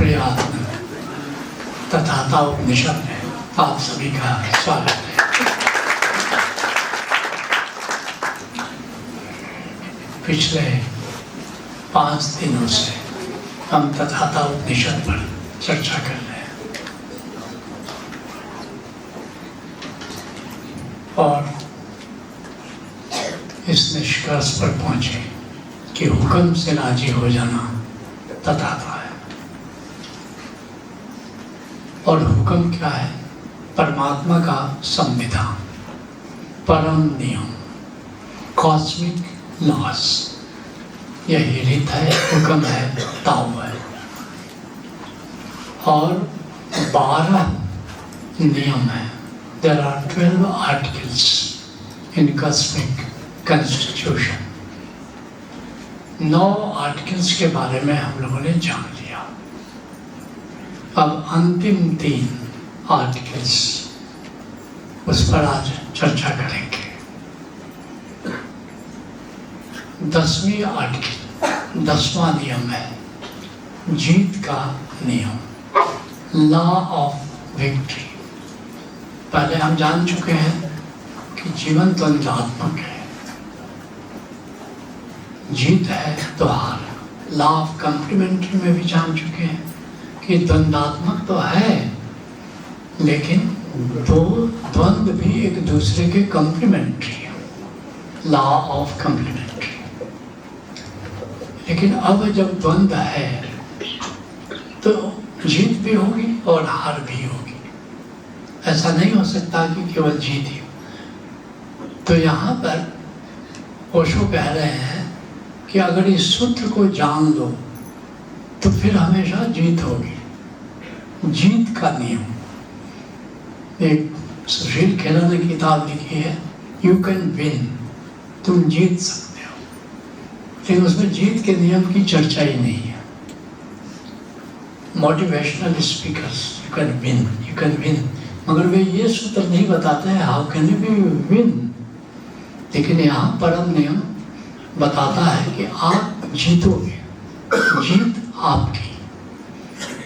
प्रियात्म तथाता उपनिषद में आप सभी का स्वागत है। पिछले 5 दिनों से हम तथाता उपनिषद पर चर्चा कर रहे हैं और इस निष्कर्ष पर पहुंचे कि हुक्म से राजी हो जाना तथाता है। और हुक्म क्या है? परमात्मा का संविधान, परम नियम, कॉस्मिक लॉस। यही रीत है, हुक्म है, ताओ है। और 12 नियम है। There are 12 articles in cosmic constitution. 9 articles के बारे में हम लोगों ने जान लिया। अब अंतिम 3 आर्टिकल्स, उस पर आज चर्चा करेंगे। 10वीं आर्टिकल, 10वां नियम है जीत का नियम, लॉ ऑफ विक्ट्री। पहले हम जान चुके हैं कि जीवन द्वंद्वात्मक है, जीत है तो हार। लॉ ऑफ कॉम्प्लीमेंट्री में भी जान चुके हैं कि द्वंद्वात्मक तो है, लेकिन दो द्वंद्व भी एक दूसरे के कॉम्प्लीमेंट्री है, लॉ ऑफ कॉम्प्लीमेंट्री। लेकिन अब जब द्वंद्व है तो जीत भी होगी और हार भी होगी। ऐसा नहीं हो सकता कि केवल जीत ही हो। तो यहाँ पर ओशो कह रहे हैं कि अगर इस सूत्र को जान लो तो फिर हमेशा जीत होगी। जीत का नियम, एक सुशील खेरा ने किताब लिखी है, यू कैन विन, तुम जीत सकते हो, लेकिन उसमें जीत के नियम की चर्चा ही नहीं है। Motivational speakers, you can win, you can win, मगर वे ये सूत्र नहीं बताते हैं how can you be win. लेकिन यहाँ परम नियम बताता है कि आप जीतोगे, जीत आपकी,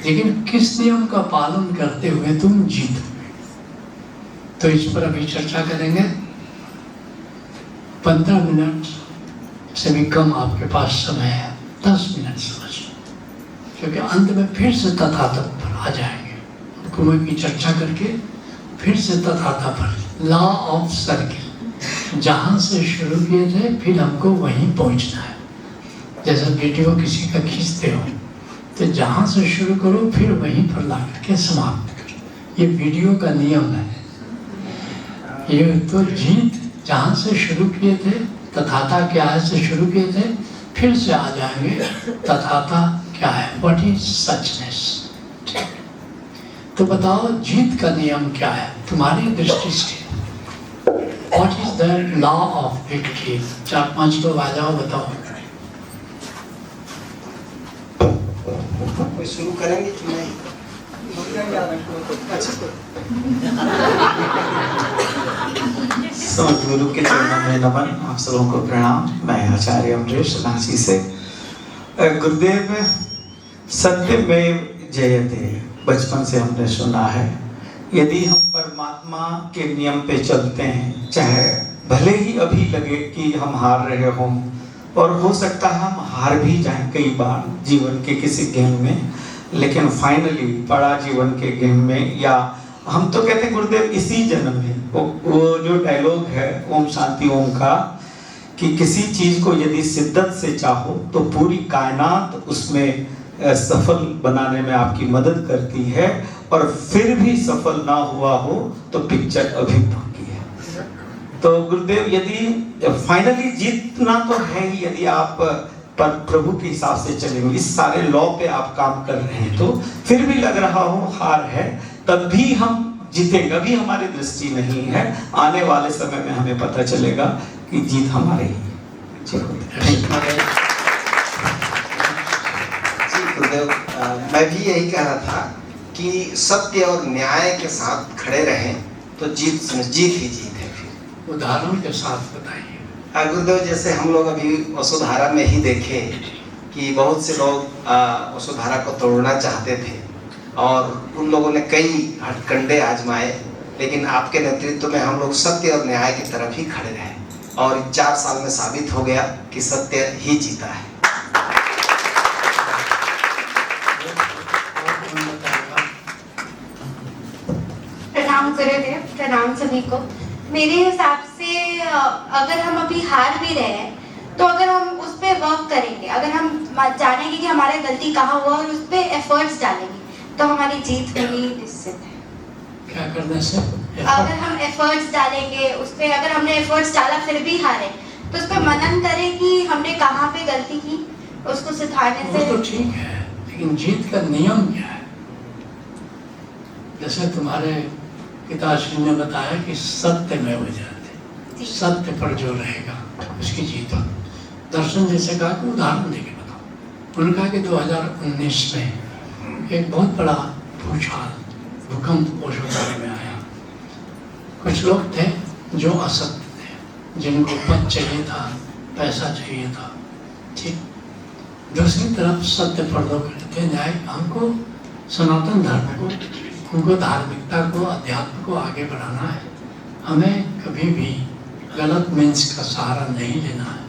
लेकिन किस नियम का पालन करते हुए तुम जीतोगे। तो इस पर अभी चर्चा करेंगे। 15 मिनट से भी कम आपके पास समय है, 10 मिनट समझ लो, क्योंकि अंत में फिर से तथातथ पर आ जाएंगे। हुक्म की चर्चा करके फिर से तथातथ पर, लॉ ऑफ सर्किल, जहाँ से शुरू किए थे फिर हमको वहीं पहुँचना है। जैसे वीडियो किसी का खींचते हो तो जहाँ से शुरू करो फिर वहीं पर ला करके समाप्त करो। ये वीडियो का नियम है। ये तो जीत जहाँ से शुरू किए थे, तथाता क्या है से शुरू किए थे, फिर से आ जाएंगे तथाता क्या है, व्हाट इज सचनेस। तो बताओ जीत का नियम क्या है तुम्हारी दृष्टि से? What is the law of victory? 4-5 लोग आ जाओ, बताओ। कोई शुरू करेंगे कि नहीं? समस्त गुरु के चरणों में नमन, आप सबों को प्रणाम। मैं आचार्य अमरेश रांची से। गुरुदेव सत्यमेव जयते बचपन से हमने सुना है। यदि हम परमात्मा के नियम पे चलते हैं, चाहे भले ही अभी लगे कि हम हार रहे हों, और हो सकता है हम हार भी जाएं कई बार जीवन के किसी गेम में, लेकिन फाइनली बड़ा जीवन के गेम में, या हम तो कहते हैं गुरुदेव इसी जन्म में, वो जो डायलॉग है ओम शांति ओम का, कि किसी चीज को यदि शिद्दत से चाहो तो पूरी कायनात उसमें सफल बनाने में आपकी मदद करती है, और फिर भी सफल ना हुआ हो तो पिक्चर अभी बाकी है। तो गुरुदेव यदि फाइनली जीतना तो है ही, यदि आप पर प्रभु के हिसाब से चलेंगे, इस सारे लॉ पे आप काम कर रहे हैं, तो फिर भी लग रहा हो हार है, तब भी हम जीतेंगे। अभी हमारी दृष्टि नहीं है, आने वाले समय में हमें पता चलेगा कि जीत हमारी ही। गुरुदेव, मैं भी यही कह रहा था कि सत्य और न्याय के साथ खड़े रहें तो जीत ही जीत है। फिर उदाहरण के साथ बताइए। गुरुदेव, जैसे हम लोग अभी वसुधारा में ही देखे कि बहुत से लोग वसुधारा को तोड़ना चाहते थे और उन लोगों ने कई हथकंडे आजमाए, लेकिन आपके नेतृत्व में हम लोग सत्य और न्याय की तरफ ही खड़े रहे और 4 साल में साबित हो गया कि सत्य ही जीता है। प्रणाम गुरुदेव, प्रणाम सभी को। मेरे हिसाब से अगर हम अभी हार भी रहे हैं तो अगर हम उस पर वर्क करेंगे, अगर हम जानेंगे कि हमारा गलती कहाँ हुआ और उस पर एफर्ट्स डालेंगे तो हमारी जीत होनी निश्चित है। क्या करने से? अगर हम एफर्ट्स डालेंगे उस पर, अगर हमने एफर्ट्स डाला फिर भी हारे तो उस पर मनन करें कि हमने कहाँ पे गलती की, उसको सुधारने वो से। तो ठीक है, लेकिन जीत का नियम क्या है? जैसे तुम्हारे पिताश्री ने बताया कि सत्य में हो जाते, सत्य पर जो रहेगा उसकी जीत हो। दर्शन जैसे कहा कि उदाहरण देके बताओ। उन्होंने कहा कि 2019 में एक बहुत बड़ा भूकंप ओशोधारा में आया। कुछ लोग थे जो असत्य थे, जिनको पद चाहिए था, पैसा चाहिए था, ठीक। दूसरी तरफ सत्य पर लोग थे, न्याय, हमको सनातन धर्म को, उनको धार्मिकता को, अध्यात्म को आगे बढ़ाना है। हमें कभी भी गलत मीन्स का सहारा नहीं लेना है।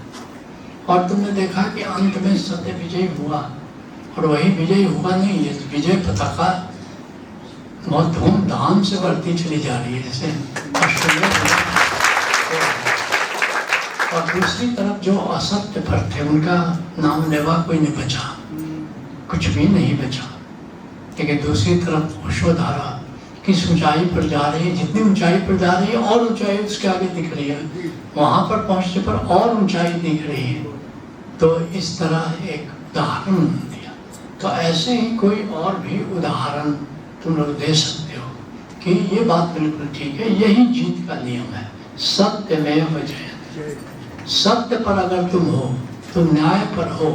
और तुमने देखा कि अंत में सत्य विजय हुआ, और वही विजय हुआ नहीं, ये विजय पताका बहुत धूमधाम से बढ़ती चली जा रही है, जैसे ऑस्ट्रेलिया। और दूसरी तरफ जो असत्य पर थे उनका नाम लेवा कोई नहीं बचा, कुछ भी नहीं बचा। लेकिन दूसरी तरफ ओशोधारा किस ऊंचाई पर जा रही है, जितनी ऊंचाई पर जा रही है और ऊंचाई उसके आगे दिख रही है, वहां पर पहुंचने पर और ऊंचाई दिख रही है। तो इस तरह एक उदाहरण दिया। तो ऐसे ही कोई और भी उदाहरण तुम लोग दे सकते हो कि ये बात बिल्कुल ठीक है, यही जीत का नियम है। सत्य में जयते। सत्य पर अगर तुम हो, तुम न्याय पर हो,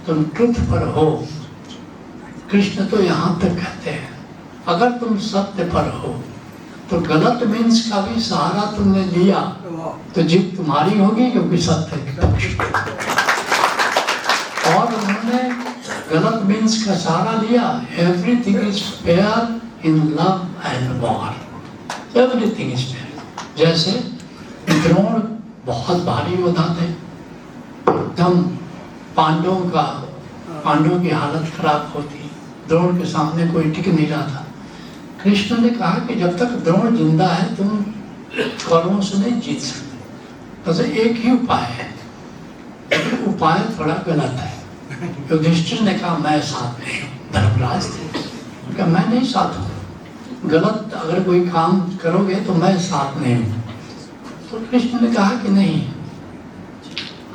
तुम ट्रुथ पर हो। कृष्ण तो यहाँ तक कहते हैं अगर तुम सत्य पर हो तो गलत मीन्स का भी सहारा तुमने लिया तो जीत तुम्हारी होगी, क्योंकि सत्य के पक्ष में। और उन्होंने गलत मीन्स का सहारा लिया। Everything is fair in love and war, everything is fair. जैसे द्रोण बहुत भारी योद्धा थे, एकदम पांडवों की हालत खराब होती, द्रोण के सामने कोई टिक नहीं रहा था। कृष्ण ने कहा कि जब तक द्रोण जिंदा है तुम कौरवों से नहीं जीत सकते। बस एक ही उपाय है, लेकिन उपाय थोड़ा गलत है। युधिष्ठिर ने कहा मैं साथ नहीं हूँ, धर्मराज थे, कहा मैं नहीं साथ हूँ, गलत अगर कोई काम करोगे तो मैं साथ नहीं हूँ। तो कृष्ण ने कहा कि नहीं,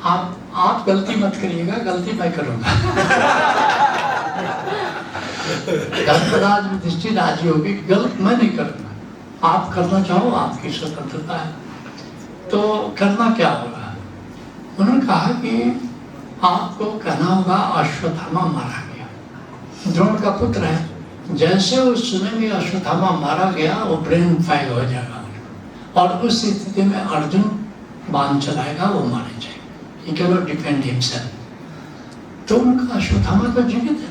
आप गलती मत करिएगा, गलती मैं करूँगा। धर्मराज युधिष्ठिर राजी हो गए, गलत मैं नहीं करूँगा, आप करना चाहो आपकी स्वतंत्रता है। तो करना क्या होगा? उन्होंने कहा कि आपको कहना होगा अश्वत्थामा मारा गया, द्रोण का पुत्र है। जैसे वो सुनेंगे अश्वत्थामा मारा गया, वो ब्रेन फैग हो जाएगा और उस स्थिति में अर्जुन बाण चलाएगा, वो मारे जाएंगे। He can not defend himself. तो उनका अश्वत्थामा तो जीवित है,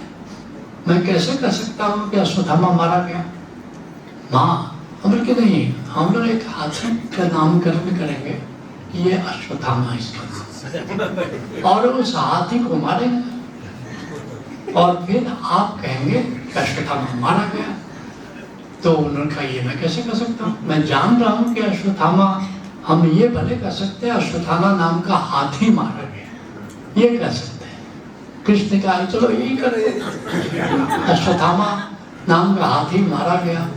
मैं कैसे कह सकता हूँ कि अश्वत्थामा मारा गया? हाँ, हम लोग नहीं, हम लोग एक हाथी का नामकरण करेंगे कि ये अश्वत्थामा इसका, और उस हाथी को मारेंगे और फिर आप कहेंगे कि अश्वत्थामा मारा गया। तो उन्होंने कहा ये मैं कैसे कर सकता हूँ? मैं जान रहा हूँ कि अश्वत्थामा, हम ये भले कह सकते हैं अश्वत्थामा नाम का हाथी मारा गया, ये कह सकते हैं। कृष्ण कहा चलो यही करें, अश्वत्थामा नाम का हाथी मारा गया।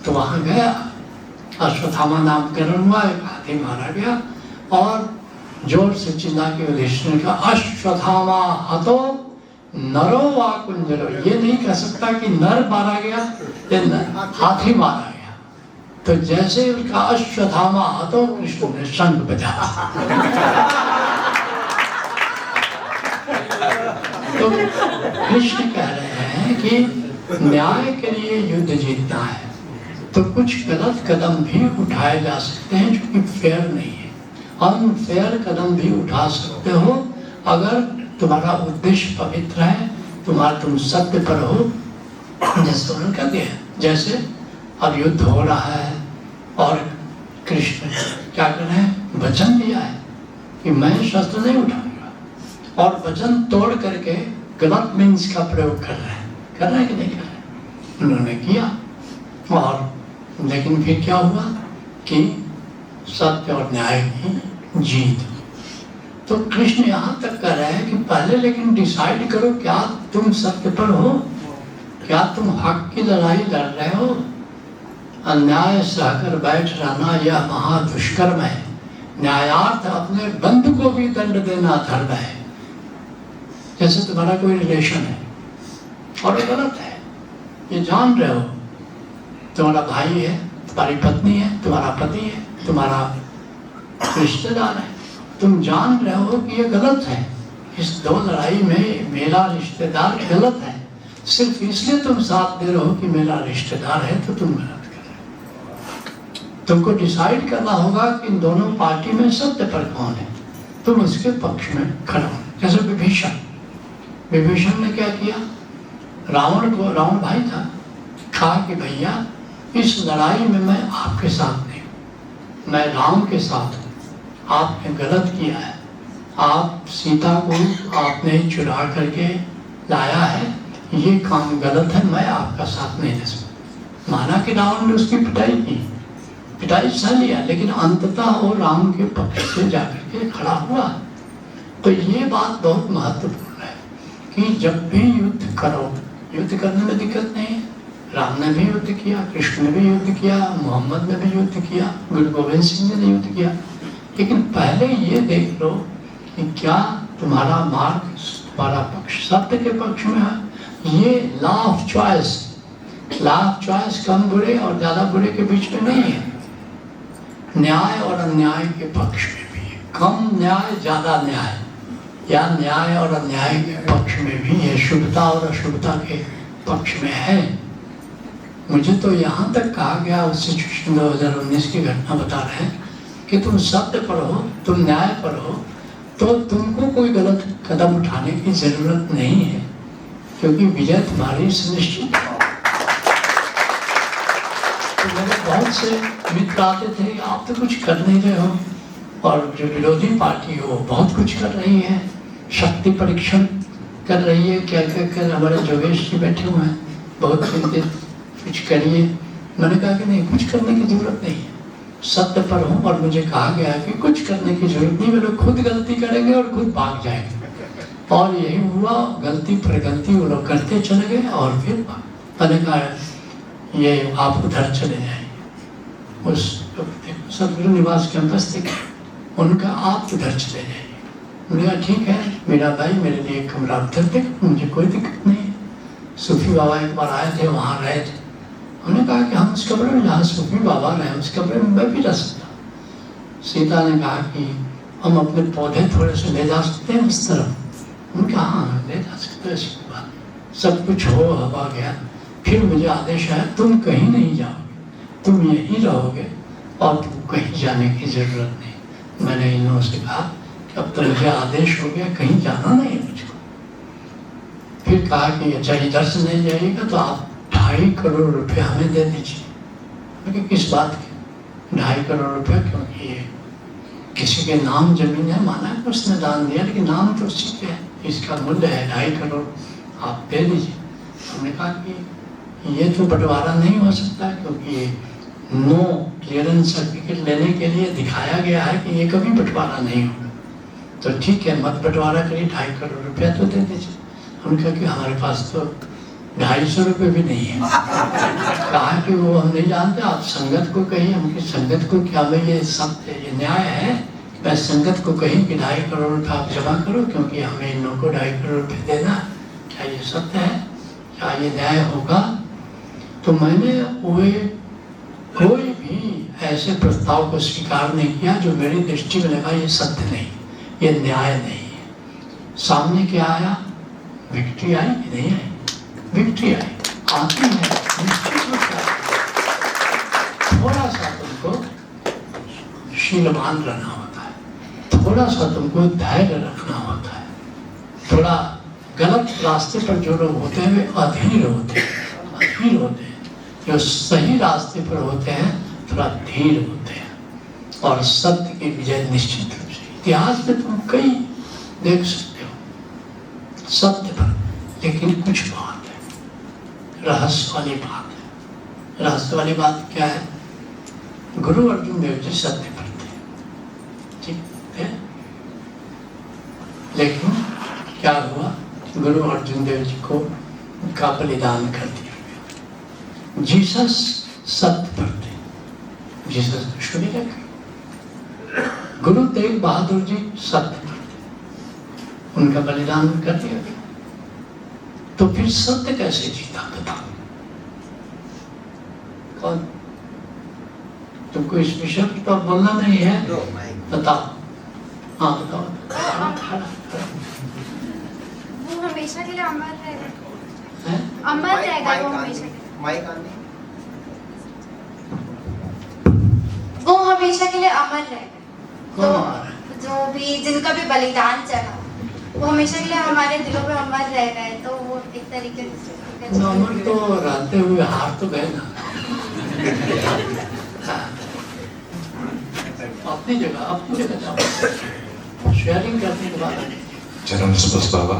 तो वहां गया, अश्वत्थामा नामकरण हुआ, एक हाथी मारा गया और जोर से चिल्ला के युधिष्ठिर का अश्वत्थामा हतो नरो वा कुंजरो। ये नहीं कह सकता कि नर मारा गया, ये हाथी मारा गया। तो जैसे उनका अश्वत्थामा हतो, कृष्ण ने शंख बजाया। तो कृष्ण कह रहे हैं कि न्याय के लिए युद्ध जीतना है तो कुछ गलत कदम भी उठाए जा सकते हैं जो कि फेयर नहीं है। अनफेयर कदम भी उठा सकते हो अगर तुम्हारा उद्देश्य पवित्र है, तुम सत्य पर हो, जैसे उन्होंने कह दिया। जैसे अब युद्ध हो रहा है और कृष्ण क्या कर रहे हैं, वचन दिया है कि मैं शस्त्र नहीं उठाऊंगा, और वचन तोड़ करके गलत मीन्स का प्रयोग कर रहे हैं कि नहीं कर रहे? उन्होंने किया, और लेकिन फिर क्या हुआ कि सत्य और न्याय की जीत। तो कृष्ण यहाँ तक कह रहे हैं कि पहले लेकिन डिसाइड करो, क्या तुम सत्य पर हो, क्या तुम हक की लड़ाई लड़ रहे हो? अन्याय सहकर बैठ रहना यह महादुष्कर्म है। न्यायार्थ अपने बंधु को भी दंड देना धर्म है। जैसे तुम्हारा कोई रिलेशन है और ये गलत है, ये जान रहे हो, तुम्हारा भाई है, तुम्हारी पत्नी है, तुम्हारा पति है, तुम्हारा रिश्तेदार है, तुम जान रहे हो कि ये गलत है, इस दो लड़ाई में मेरा रिश्तेदार गलत है, सिर्फ इसलिए तुम साथ दे रहे हो कि मेरा रिश्तेदार है तो तुम गलत कर रहे हो। तुमको डिसाइड करना होगा कि इन दोनों पार्टी में सत्य पर कौन है, तुम उसके पक्ष में खड़े हो। जैसे विभीषण ने क्या किया, रावण भाई था, कहा कि भैया इस लड़ाई में मैं आपके साथ नहीं हूँ, मैं राम के साथ हूँ, आपने गलत किया है, आप सीता को आपने चुरा करके लाया है, ये काम गलत है, मैं आपका साथ नहीं दे सकता। माना कि रावण ने उसकी पिटाई सह लिया, लेकिन अंततः वो राम के पक्ष से जाकर के खड़ा हुआ। तो ये बात बहुत महत्वपूर्ण है कि जब भी युद्ध करो, युद्ध करने में दिक्कत नहीं है। राम ने भी युद्ध किया, कृष्ण ने भी युद्ध किया, मोहम्मद ने भी युद्ध किया, गुरु गोविंद सिंह ने युद्ध किया, लेकिन पहले ये देख लो कि क्या तुम्हारा मार्ग, तुम्हारा पक्ष सत्य के पक्ष में है। ये लॉ ऑफ चॉइस कम बुरे और ज्यादा बुरे के बीच में नहीं है, न्याय और अन्याय के पक्ष में भी है। कम न्याय ज्यादा न्याय, या न्याय और अन्याय के पक्ष में भी है, शुभता और अशुभता के पक्ष में है। मुझे तो यहाँ तक कहा गया, उस सिचुएशन 2019 की घटना बता रहे हैं कि तुम सत्य पर हो, तुम न्याय पर हो, तो तुमको कोई गलत कदम उठाने की जरूरत नहीं है, क्योंकि विजय तुम्हारी सुनिश्चित है। तो मेरे बहुत से मित्र आते थे, आप तो कुछ कर नहीं रहे हो, और जो विरोधी पार्टी हो बहुत कुछ कर रही है, शक्ति परीक्षण कर रही है, क्या क्या कर। हमारे जोगेश जी बैठे हुए हैं, बहुत चिंतित, कुछ करिए। मैंने कहा कि नहीं, कुछ करने की जरूरत नहीं है, सत्य पर हूँ। और मुझे कहा गया कि कुछ करने की जरूरत नहीं, वे लोग खुद गलती करेंगे और खुद भाग जाएंगे। और यही हुआ, गलती पर गलती वो लोग करते चले गए और फिर मैंने कहा ये आप उधर चले जाएंगे। उस सदगुरु निवास कैंपस थे, उनका आप उधर चले जाइए। मैंने कहा ठीक है मेरा भाई, मेरे लिए एक कमरा उधर दे, मुझे कोई दिक्कत नहीं है। सूफी बाबा एक बार आए थे, वहाँ रहे थे। हमने कहा कि हम उस कमरे में जहाँ सूफी बाबा रहे, उस कमरे में मैं भी रह सकता। सीता ने कहा कि हम अपने पौधे थोड़े से ले जा सकते हैं उस तरफ। उन्होंने कहा हाँ ले जा सकते हैं, ऐसी बात। सब कुछ हो, हवा गया। फिर मुझे आदेश आया, तुम कहीं नहीं जाओगे, तुम यहीं रहोगे और तुम कहीं जाने की जरूरत नहीं। मैंने इन लोगों से कहा कि अब तो मुझे आदेश हो गया, कहीं जाना नहीं है मुझको। फिर कहा कि अच्छा इधर से नहीं जाइएगा तो आप 2.5 करोड़ रुपए हमें दे दीजिए। क्योंकि किस बात के 2.5 करोड़ रुपए, क्योंकि ये किसी के नाम जमीन है, माना है उसने दान दिया, लेकिन नाम तो उसी के है, इसका मूल्य है 2.5 करोड़, आप दे दीजिए। हमने कहा कि ये तो बंटवारा नहीं हो सकता, क्योंकि नो क्लियरेंस सर्टिफिकेट लेने के लिए दिखाया गया है कि ये कभी बंटवारा नहीं होगा। तो ठीक है, मत बंटवारा करिए, 2.5 करोड़ रुपया तो दे दीजिए। हमने कहा कि हमारे पास तो 250 रुपये भी नहीं है। कहा कि वो हम नहीं जानते, आप संगत को कहिए। हमकी संगत को क्या भाई ये सत्य, ये न्याय है? मैं संगत को कहीं कि 2.5 करोड़ रुपये आप जमा करो, क्योंकि हमें इन लोगों को 2.5 करोड़ रुपये देना, क्या ये सत्य है? क्या ये न्याय होगा? तो मैंने वे कोई भी ऐसे प्रस्ताव को स्वीकार नहीं किया जो मेरी दृष्टि में लगा ये सत्य नहीं, ये न्याय नहीं है। सामने क्या आया? विक्ट्री आई कि नहीं आई? विक्ट्री आई, आती है निश्चित रूप से। थोड़ा सा तुमको शीलवान रहना होता है, थोड़ा सा तुमको धैर्य रखना होता है, थोड़ा गलत रास्ते पर जो लोग होते हैं वे अधीर होते हैं। जो सही रास्ते पर होते हैं थोड़ा धीर होते हैं और सत्य की विजय निश्चित रूप से। इतिहास में तुम कई देख सकते हो सत्य पर, लेकिन कुछ बात है, रहस्य वाली बात है। रहस्य वाली बात क्या है? गुरु अर्जुन देव जी सत्य पर थे, ठीक है, लेकिन क्या हुआ? गुरु अर्जुन देव जी को का बलिदान कर दिया गया। जीसस सत्य पर थे, जीसस दुश्मनी रखे। गुरु तेग बहादुर जी सत्य पर थे, उनका बलिदान कर दिया गया। तो फिर सत्य कैसे जीता? बताओ कौन? तुमको इस विषय पर तो बोलना नहीं है, बताओ। हाँ बताओ। वो हमेशा के लिए अमर रहेगा, हैं? अमर रहेगा वो हमेशा के लिए। वो हमेशा के लिए अमर रहेगा। कौन अमर है? जो भी जिनका भी बलिदान चढ़ा वो हमेशा के लिए हमारे दिलों में अमर रह गए। तो वो एक तरीके से अमर तो रहते हुए हार तो गए ना। अपनी जगह जाओ, शेयरिंग करने के बाद। चरण स्पर्श बाबा,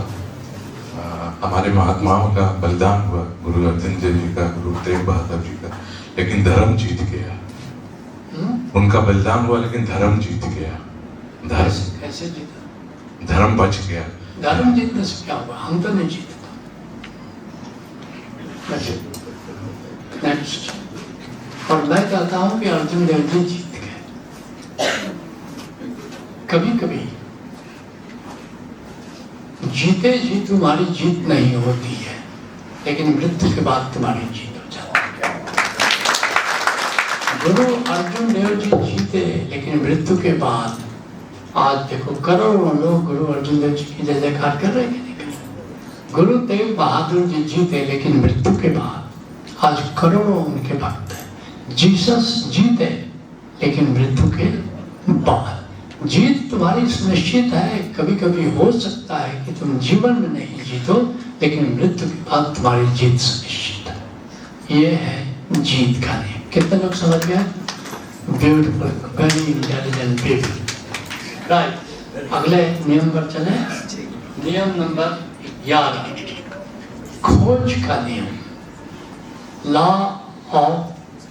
हमारे महात्माओं का बलिदान हुआ, गुरु अर्जुन देव जी का, गुरु तेग बहादुर जी का, लेकिन धर्म जीत गया। उनका बलिदान हुआ लेकिन धर्म जीत गया। धर्म कैसे जीता? धर्म बच गया। धर्म जीतने से क्या हुआ? हम तो नहीं जीते। नेक्स्ट। और मैं कहता हूं कि अर्जुन देव जी जीत गए। कभी कभी जीते जी तुम्हारी जीत नहीं होती है, लेकिन मृत्यु के बाद तुम्हारी जीत हो जाती है। गुरु अर्जुन देव जी जीते, लेकिन मृत्यु के बाद आज देखो करोड़ों लोग गुरु अर्जुन देव जी की जय जयकार कर रहे हैं। गुरु तेग बहादुर जी जीते, लेकिन मृत्यु के बाद आज करोड़ों उनके भक्त हैं। जीसस जीते, लेकिन मृत्यु के बाद जीत तुम्हारी सुनिश्चित है। कभी कभी हो सकता है कि तुम जीवन में नहीं जीतो, लेकिन मृत्यु के बाद तुम्हारी जीत सुनिश्चित है। ये है जीत का नियम। कितने लोग समझ गए? Beautiful, very intelligent people. Right, अगले नियम पर चले। नियम नंबर 11, खोज का नियम, law of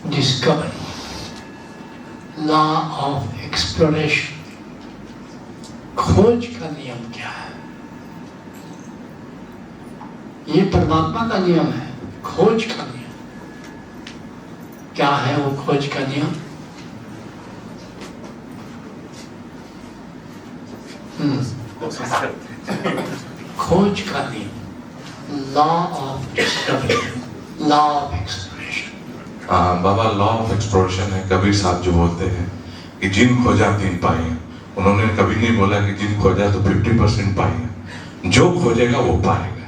discovery, law of exploration. खोज का नियम क्या है? ये परमात्मा का नियम है। खोज का नियम क्या है? वो खोज का नियम खोज का नियम, law of discovery, law of exploration. Baba, law of exploration है। कबीर साहब जो बोलते हैं कि जिन खोजा तीन पाए, उन्होंने कभी नहीं बोला कि जिन खोजा तो 50% पाएगा। जो खोजेगा वो पाएगा,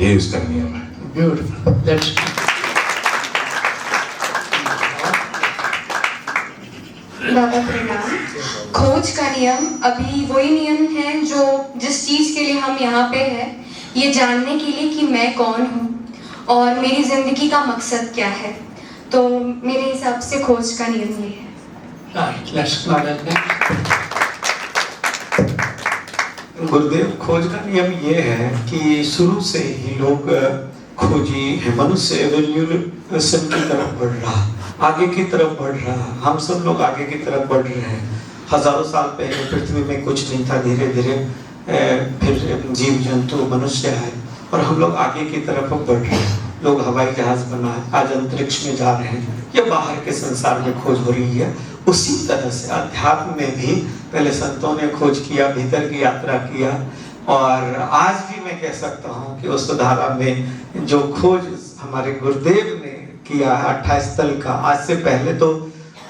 ये उसका नियम है। ब्यूटीफुल, दैट्स बाबा प्रणाम। खोज का नियम अभी वही नियम है जो जिस चीज के लिए हम यहाँ पे हैं, ये जानने के लिए कि मैं कौन हूँ और मेरी जिंदगी का मकसद क्या है। तो मेरे हिसाब से खोज का नियम ये है। Right, let's go ahead. गुरुदेव, खोज का नियम ये है कि शुरू से ही लोग खोजी है। मनुष्य एवोल्यूशन की तरफ बढ़ रहा, आगे की तरफ बढ़ रहा। हम सब लोग आगे की तरफ बढ़ रहे हैं। हजारों साल पहले पृथ्वी में कुछ नहीं था, धीरे धीरे फिर जीव जंतु मनुष्य आए और हम लोग आगे की तरफ बढ़ रहे हैं। लोग हवाई जहाज बनाए, आज अंतरिक्ष में जा रहे हैं या बाहर के संसार में खोज हो रही है। उसी तरह से अध्यात्म में भी पहले संतों ने खोज किया, भीतर की यात्रा किया, और आज भी मैं कह सकता हूँ कि उस धारा में जो खोज हमारे गुरुदेव ने किया 28 स्थल का, आज से पहले तो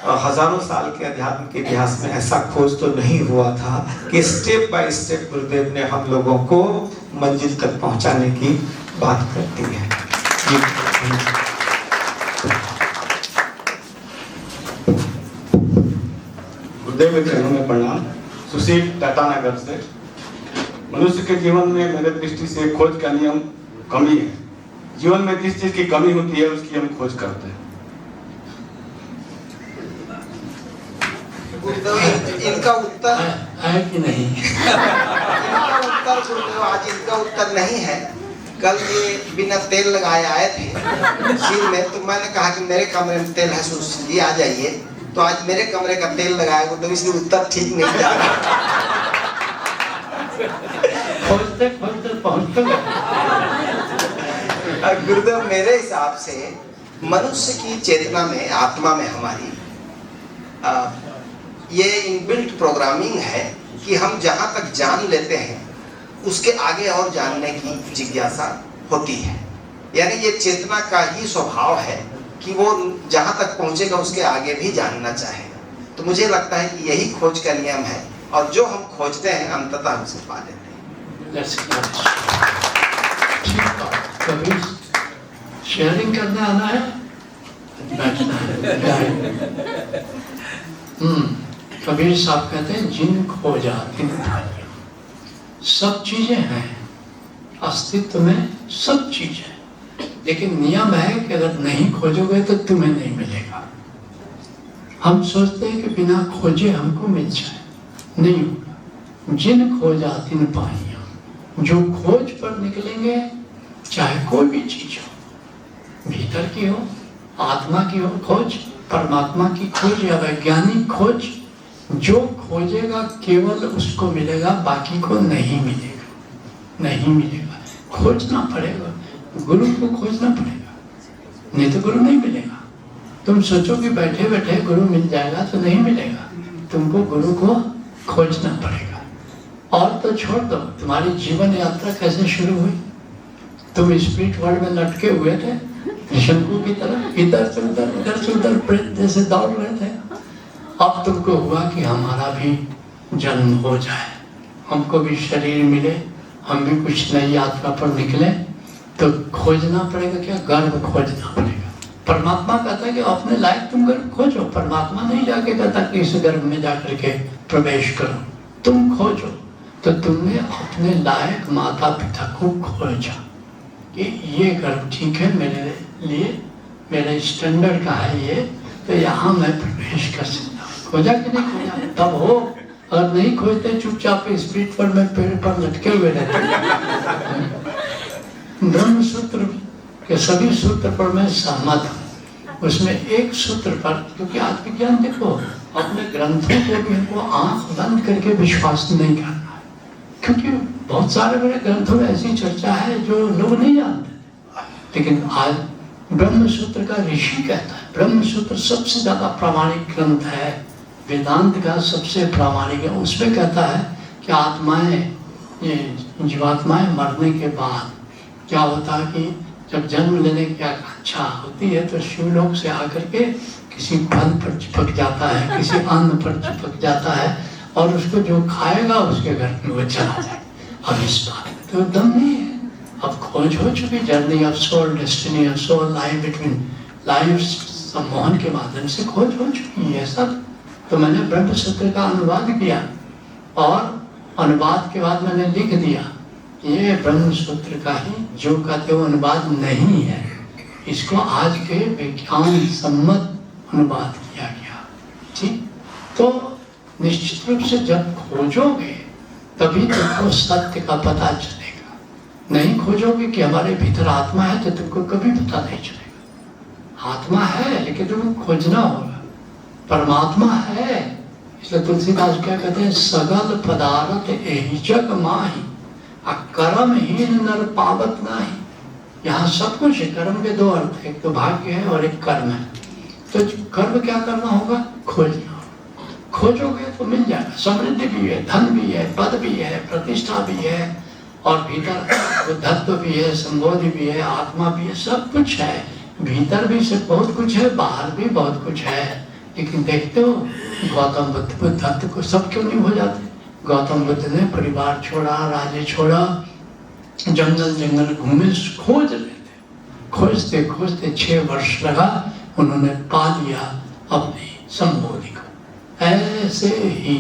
हजारों साल के अध्यात्म के इतिहास में ऐसा खोज तो नहीं हुआ था कि स्टेप बाय स्टेप गुरुदेव ने हम लोगों को मंजिल तक पहुंचाने की बात करती है। गुरुदेव के चरणों में प्रणाम। सुशील टाटानगर से। मनुष्य के जीवन में मेरे दृष्टि से खोज का नियम कमी है। जीवन में जिस चीज की कमी होती है उसकी हम खोज करते हैं। गुरुदेव इनका उत्तर है कि नहीं? इनका उत्तर गुरुदेव आज इनका उत्तर नहीं है। कल ये बिना तेल लगाए आए थे सिर में, तो मैंने कहा कि मेरे कमरे में तेल है सुश्री आ जाइए, तो आज मेरे कमरे का तेल लगाया गुरुदेव, इसलिए उत्तर ठीक नहीं जा रहा। खोजते खोजते पहुंचते गुरुदेव मेरे हिसाब से मनुष्य की चेतना में, आत्मा में हमारी ये इनबिल्ट प्रोग्रामिंग है कि हम जहां तक जान लेते हैं उसके आगे और जानने की जिज्ञासा होती है। यानी ये चेतना का ही स्वभाव है कि वो जहां तक पहुंचेगा उसके आगे भी जानना चाहेगा। तो मुझे लगता है कि यही खोज का नियम है, और जो हम खोजते हैं अंततः उसे पा लेते हैं। कभी शेयरिंग करने आना है, बैठना है। कबीर साहब कहते हैं जिन खोजा तिन पाया। सब चीजें हैं अस्तित्व में, सब चीजें, लेकिन नियम है कि अगर नहीं खोजोगे तो तुम्हें नहीं मिलेगा। हम सोचते हैं कि बिना खोजे हमको मिल जाए, नहीं होगा। जिन खोजा तिन पाइया, जो खोज पर निकलेंगे, चाहे कोई भी चीज हो, भीतर की हो, आत्मा की हो खोज, परमात्मा की खोज या वैज्ञानिक खोज, जो खोजेगा केवल उसको मिलेगा, बाकी को नहीं मिलेगा, नहीं मिलेगा। खोजना पड़ेगा, गुरु को खोजना पड़ेगा, नहीं तो गुरु नहीं मिलेगा। तुम सोचो कि बैठे बैठे गुरु मिल जाएगा, तो नहीं मिलेगा। तुमको गुरु को खोजना पड़ेगा। और तो छोड़ दो, तुम्हारी जीवन यात्रा कैसे शुरू हुई? तुम स्पिरिट वर्ल्ड में लटके हुए थे शंकु की तरह, इधर से उधर प्रेत जैसे दौड़ रहे थे। अब तुमको हुआ कि हमारा भी जन्म हो जाए, हमको भी शरीर मिले, हम भी कुछ नई यात्रा पर निकले। तो खोजना पड़ेगा, क्या गर्भ खोजना पड़ेगा। परमात्मा कहता है कि अपने लायक तुम गर्भ खोजो। परमात्मा नहीं जाके कहता कि इस गर्भ में जाकर के प्रवेश करो, तुम खोजो। तो तुमने अपने लायक माता पिता को खोजा कि ये गर्भ ठीक है मेरे लिए, मेरे स्टैंडर्ड का है ये, तो यहाँ मैं प्रवेश कर सकता हूँ। खोजा कि नहीं खोजा? तब हो। अगर नहीं खोजते चुपचाप स्पिरिट वर्ल्ड में पेड़ पर लटके हुए रहते। ब्रह्म सूत्र के सभी सूत्र पर मैं सहमत हूँ। उसमें एक सूत्र पर, क्योंकि आज विज्ञान देखो, अपने ग्रंथों को भी हमको आंख बंद करके विश्वास नहीं करना है, क्योंकि बहुत सारे बड़े ग्रंथों में ऐसी चर्चा है जो लोग नहीं जानते। लेकिन आज ब्रह्म सूत्र का ऋषि कहता है, ब्रह्म सूत्र सबसे ज्यादा प्रामाणिक ग्रंथ है, वेदांत का सबसे प्रामाणिक है। उसमें कहता है कि आत्माएं, ये जीवात्माएं मरने के बाद क्या होता है कि जब जन्म लेने की आकांक्षा होती है तो शिवलोक से आकर के किसी फल पर चिपक जाता है, किसी अन्न पर चिपक जाता है, और उसको जो खाएगा उसके घर में वो चला जाए। अब इस बात में तो दम नहीं है। अब खोज हो चुकी, journey of soul, destiny of soul, life between life, सम्मोहन के माध्यम से खोज हो चुकी है सब। तो मैंने ब्रह्म सूत्र का अनुवाद किया, और अनुवाद के बाद मैंने लिख दिया ये ब्रह्म सूत्र का ही जो कहते वो अनुवाद नहीं है, इसको आज के विज्ञान सम्मत अनुवाद किया गया। ठीक, तो निश्चित रूप से जब खोजोगे तभी तुमको सत्य का पता चलेगा। नहीं खोजोगे कि हमारे भीतर आत्मा है तो तुमको कभी पता नहीं चलेगा। आत्मा है लेकिन तुमको खोजना होगा। परमात्मा है, इसलिए तुलसीदास क्या कहते हैं, सगल पदार्थ एहि जग माही, कर्महीन नर पावत नाही। यहाँ सब कुछ है। कर्म के दो अर्थ है, एक तो भाग्य है और एक कर्म है। तो कर्म क्या करना होगा? खोजना होगा। खोजोगे तो मिल जाएगा। समृद्धि भी है, धन भी है, पद भी है, प्रतिष्ठा भी है, और भीतर बुद्धत्व भी है, संबोधि भी है, आत्मा भी है, सब कुछ है। भीतर भी से बहुत कुछ है, बाहर भी बहुत कुछ है। लेकिन देखते हो गौतम बुद्ध बुद्धत्व को सब क्यों नहीं हो जाते? गौतम बुद्ध ने परिवार छोड़ा, राज्य छोड़ा, जंगल जंगल घूमे, खोज रहे थे। खोजते खोजते 6 वर्ष लगा, उन्होंने पा लिया अपनी संबोधि को। ऐसे ही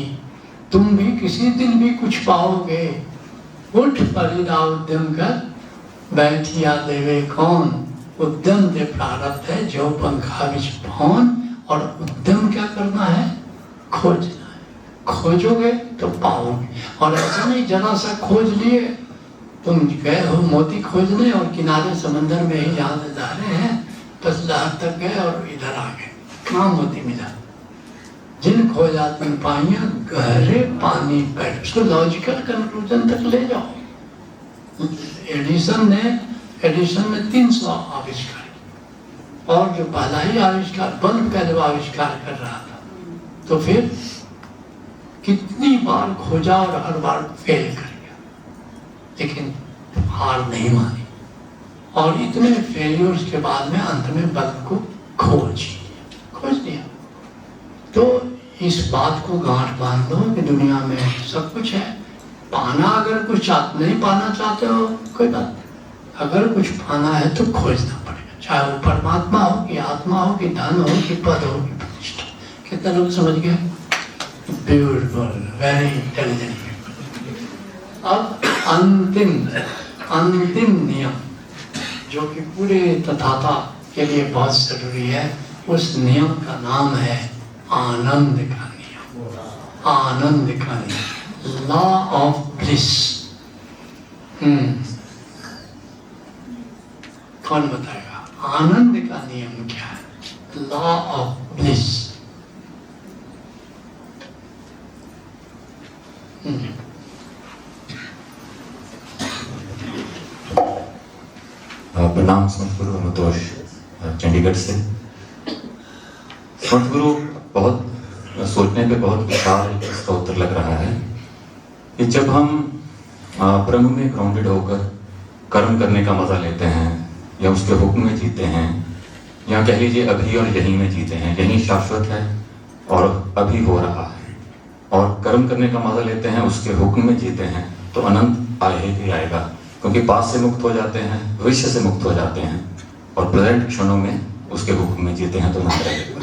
तुम भी किसी दिन भी कुछ पाओगे, उठ परिदा उद्यम कर, बैठिया देवे कौन। उद्यम दे प्रारब्ध है जो पंखा बिच भौन, और उद्यम क्या करना है? खोजना है। खोजोगे तो पाओगे। और ऐसा नहीं जरा सा खोज लिए, तुम गए हो मोती खोजने और किनारे समंदर में ही जहाँ से जा रहे हैं, बस लहर तक गए और इधर आ गए, कहाँ मोती मिला? जिन खोजा तुम पाइया गहरे पानी पर। उसको लॉजिकल कंक्लूजन तक ले जाओ। एडिसन ने 300 आविष्कार किए, और जो पहला ही आविष्कार बल्ब का जब आविष्कार कर रहा था, तो फिर कितनी बार खोजा और हर बार फेल कर गया, लेकिन हार नहीं मानी। और इतने फेलियर्स के बाद में अंत में बल्ब को खोज लिया। तो इस बात को गांठ बांध लो कि दुनिया में सब कुछ है। पाना अगर कुछ नहीं पाना चाहते हो, कोई बात नहीं। अगर कुछ पाना है तो खोजना पड़ेगा, चाहे वो परमात्मा हो कि आत्मा हो कि धन हो कि पद हो कि प्रतिष्ठा। कितने लोग समझ गए? Beautiful, very intelligent. अब अंतिम नियम जो कि पूरे तथाता के लिए बहुत जरूरी है, उस नियम का नाम है आनंद का नियम। आनंद का नियम, लॉ ऑफ ब्लिस। कौन बताएगा आनंद का नियम क्या है? Law of bliss. प्रणाम संत गुरु अमतोष चंडीगढ़ से। संत गुरु, बहुत सोचने पे बहुत विशाल इसका उत्तर लग रहा है कि जब हम ब्रह्म में ग्राउंडेड होकर कर्म करने का मजा लेते हैं, या उसके हुक्म में जीते हैं, या कह लीजिए अभी और यहीं में जीते हैं, यहीं शाश्वत है और अभी हो रहा है, और कर्म करने का मजा लेते हैं, उसके हुक्म में जीते हैं, तो अनंत आए ही आएगा। क्योंकि पास से मुक्त हो जाते हैं, भविष्य से मुक्त हो जाते हैं, और प्रेजेंट क्षणों में उसके हुक्म में जीते हैं, तो अनंत रहेगा।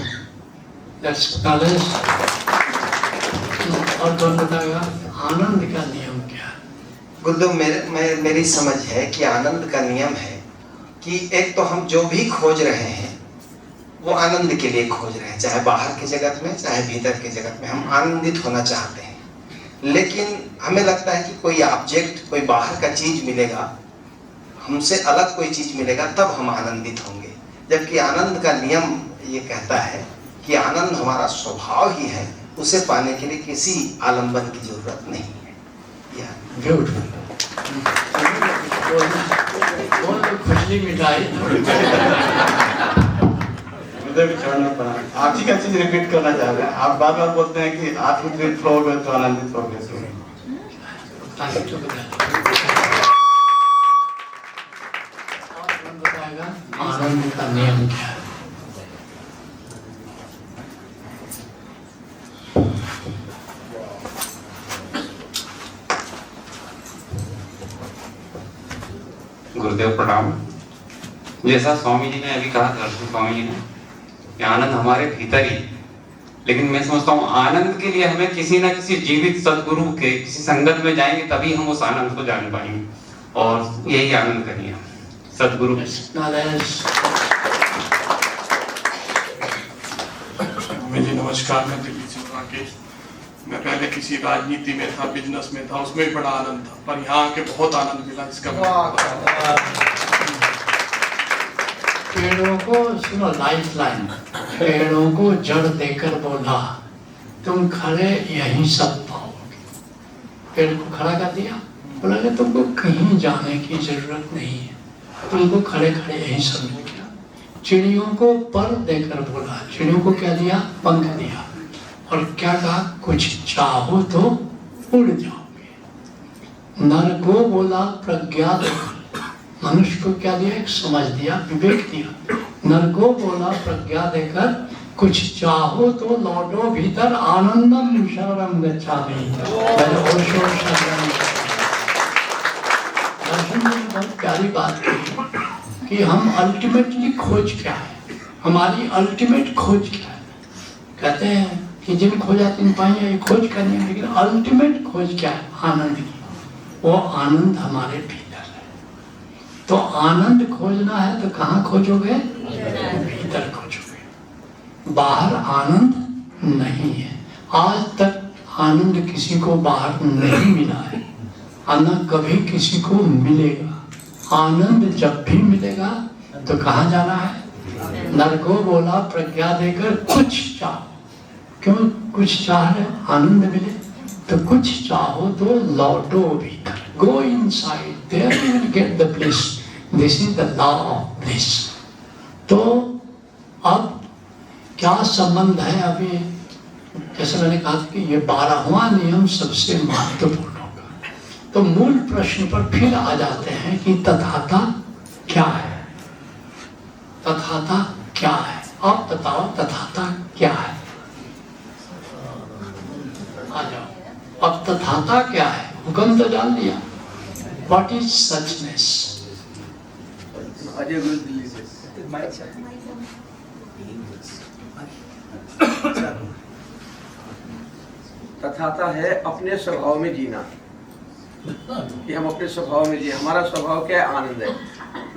और कौन बताएगा आनंद का नियम क्या है? गुरुदेव, मेरी समझ है कि आनंद का नियम है कि एक तो हम जो भी खोज रहे हैं वो आनंद के लिए खोज रहे हैं, चाहे बाहर के जगत में चाहे भीतर के जगत में हम आनंदित होना चाहते हैं। लेकिन हमें लगता है कि कोई ऑब्जेक्ट, कोई बाहर का चीज मिलेगा, हमसे अलग कोई चीज मिलेगा, तब हम आनंदित होंगे। जबकि आनंद का नियम ये कहता है कि आनंद हमारा स्वभाव ही है, उसे पाने के लिए किसी आलंबन की जरूरत नहीं है। खुशली मिठाई आप ही का चीज रिपीट करना चाह रहे हैं। आप बार बार बोलते हैं कि आप उद्विग्न हो गए तो आनंदित हो गए। आनंद का नियम क्या है? गुरुदेव प्रणाम। जैसा स्वामी जी ने अभी कहा, दर्शन स्वामी जी ने, कि आनंद हमारे भीतर ही, लेकिन मैं समझता हूँ आनंद के लिए हमें किसी न किसी जीवित सदगुरु के किसी संगत में जाएंगे, तभी हम उस आनंद को जान पाएंगे, और यही आनंद का नियम सदगुरु। मुझे नमस्कार, मैं दिल्ली से राकेश। मैं पहले किसी राजनीति में था, बिजनेस में था, उसमें भी बड़ा आनंद था, पर यहाँ आके बहुत आनंद मिला। इसका पेड़ों को सुनो, लाइफ लाइन, पेड़ों को जड़ देकर बोला तुम खड़े यहीं सब पाओगे। पेड़ को खड़ा कर दिया, बोला कि तुमको कहीं जाने की जरूरत नहीं है, तुमको खड़े खड़े यहीं सब मिल गया। चिड़ियों को पर देकर बोला, चिड़ियों को क्या दिया? पंख दिया, और क्या कहा? कुछ चाहो तो उड़ जाओगे। नर को बोला प्रज्ञा देकर, मनुष्य को क्या दिया? एक समझ दिया, विवेक दिया। नर को बोला प्रज्ञा देकर, कुछ चाहो तो लौटो भीतर, आनंदम शरणम गच्छामि। दर्शन ने बहुत प्यारी बात की कि हम अल्टीमेटली खोज क्या है, हमारी अल्टीमेट खोज क्या है। कहते हैं कि जिन खोजा तिन पाइया, ये खोज करनी है, लेकिन अल्टीमेट खोज क्या है? आनंद की। वो आनंद हमारे भीतर है। तो आनंद खोजना है तो कहाँ खोजोगे? भीतर खोजोगे। बाहर आनंद नहीं है। आज तक आनंद किसी को बाहर नहीं मिला है, न कभी किसी को मिलेगा। आनंद जब भी मिलेगा तो कहाँ जाना है? नरको बोला प्रज्ञा देकर कुछ चाहो। क्यों कुछ चाह रहे? आनंद मिले। तो कुछ चाहो तो लौटो भीतर। Go inside, there you will get the bliss. This is the law of bliss. तो अब क्या संबंध है? अभी जैसे मैंने कहा था कि ये 12वां नियम सबसे महत्वपूर्ण होगा। तो मूल प्रश्न पर फिर आ जाते हैं कि तथाता क्या है? तथाता क्या है? आप बताओ तथाता क्या है? आ जाओ। अब तथाता क्या है? हुक्म तो जान लिया। What is suchness? अजय गुरु दिल्ली से। तथाता है अपने स्वभाव में जीना, कि हम अपने स्वभाव में जिए। हमारा स्वभाव क्या है? आनंद है।